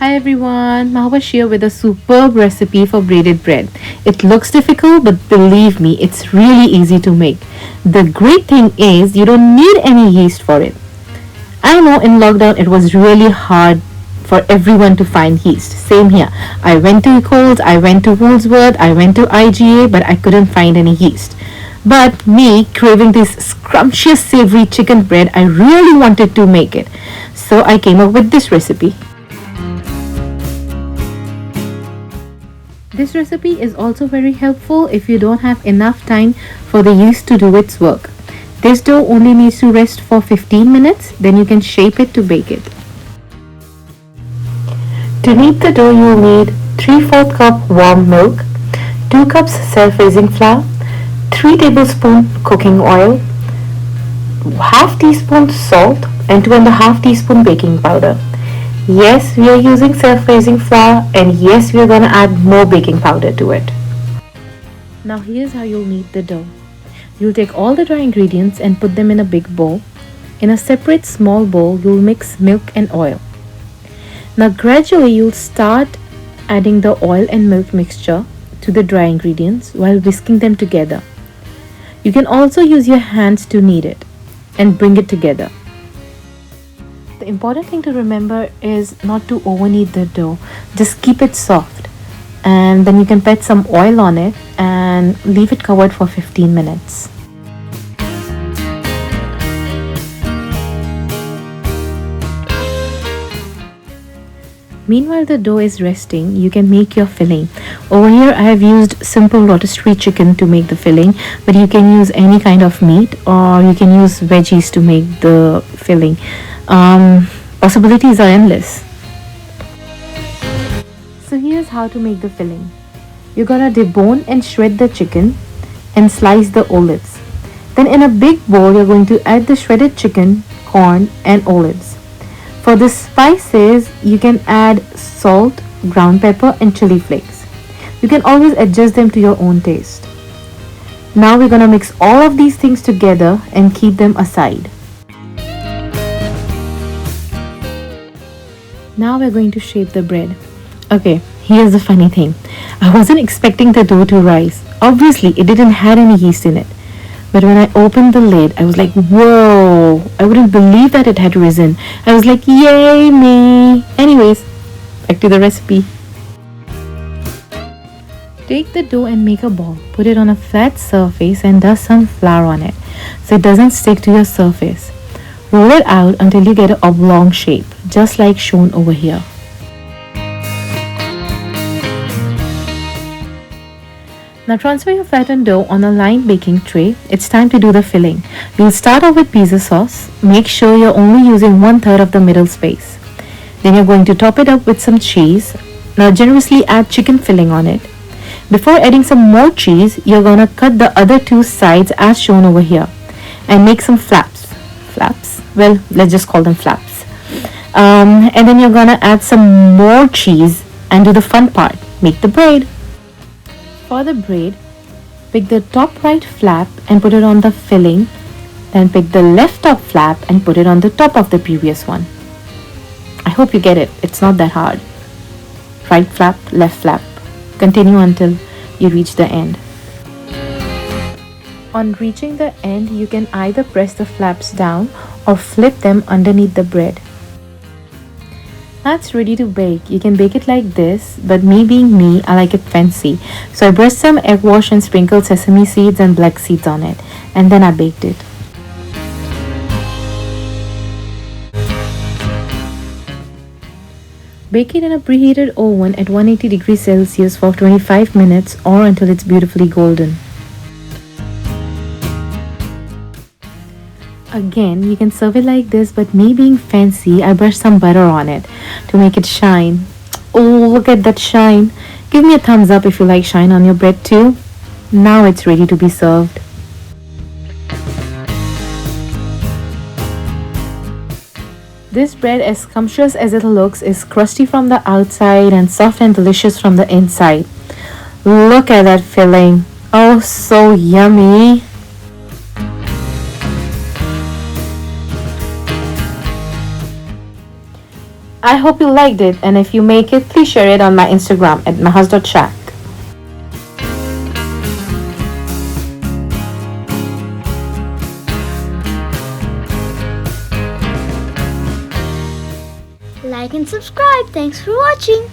Hi everyone, Maha here with a superb recipe for braided bread. It looks difficult, but believe me, it's really easy to make. The great thing is you don't need any yeast for it. I know in lockdown it was really hard for everyone to find yeast. Same here. I went to Coles, I went to Woolworth, I went to IGA, but I couldn't find any yeast. But me, craving this scrumptious savory chicken bread, I really wanted to make it. So I came up with this recipe. This recipe is also very helpful if you don't have enough time for the yeast to do its work. This dough only needs to rest for 15 minutes, then you can shape it to bake it. To knead the dough you will need 3/4 cup warm milk, 2 cups self-raising flour, 3 tablespoons cooking oil, half teaspoon salt and 2.5 teaspoon baking powder. Yes, we are using self-raising flour, and yes, we are going to add more baking powder to it. Now here's how you'll knead the dough. You'll take all the dry ingredients and put them in a big bowl. In a separate small bowl, you'll mix milk and oil. Now gradually you'll start adding the oil and milk mixture to the dry ingredients while whisking them together. You can also use your hands to knead it and bring it together. The important thing to remember is not to over knead the dough. Just keep it soft, and then you can put some oil on it and leave it covered for 15 minutes. Meanwhile the dough is resting, you can make your filling. Over here I have used simple rotisserie chicken to make the filling, but you can use any kind of meat or you can use veggies to make the filling. Possibilities are endless. So here's how to make the filling. You're gonna debone and shred the chicken and slice the olives. Then in a big bowl you're going to add the shredded chicken, corn and olives. For the spices, you can add salt, ground pepper and chili flakes. You can always adjust them to your own taste. Now we're gonna mix all of these things together and keep them aside. Now we're going to shape the bread. Okay, here's the funny thing. I wasn't expecting the dough to rise. Obviously, it didn't have any yeast in it. But when I opened the lid, I was like, whoa, I wouldn't believe that it had risen. I was like, yay me. Anyways, back to the recipe. Take the dough and make a ball. Put it on a flat surface and dust some flour on it so it doesn't stick to your surface. Roll it out until you get an oblong shape, just like shown over here. Now transfer your flattened dough on a lined baking tray. It's time to do the filling. You'll start off with pizza sauce. Make sure you're only using 1/3 of the middle space. Then you're going to top it up with some cheese. Now generously add chicken filling on it. Before adding some more cheese, you're going to cut the other 2 sides as shown over here and make some flaps. Well, let's just call them flaps. And then you're gonna add some more cheese and do the fun part, make the braid. For the braid, pick the top right flap and put it on the filling, then pick the left top flap and put it on the top of the previous one. I hope you get it, it's not that hard. Right flap, left flap. Continue until you reach the end. On reaching the end, you can either press the flaps down or flip them underneath the bread. That's ready to bake. You can bake it like this, but me being me, I like it fancy. So I brushed some egg wash and sprinkled sesame seeds and black seeds on it, and then I baked it. Bake it in a preheated oven at 180 degrees Celsius for 25 minutes or until it's beautifully golden. Again, you can serve it like this, but me being fancy, I brushed some butter on it to make it shine. Oh, look at that shine. Give me a thumbs up if you like shine on your bread too. Now it's ready to be served. This bread, as scrumptious as it looks, is crusty from the outside and soft and delicious from the inside. Look at that filling. Oh, so yummy. I hope you liked it, and if you make it, please share it on my Instagram at mahas.shack. Like and subscribe. Thanks for watching.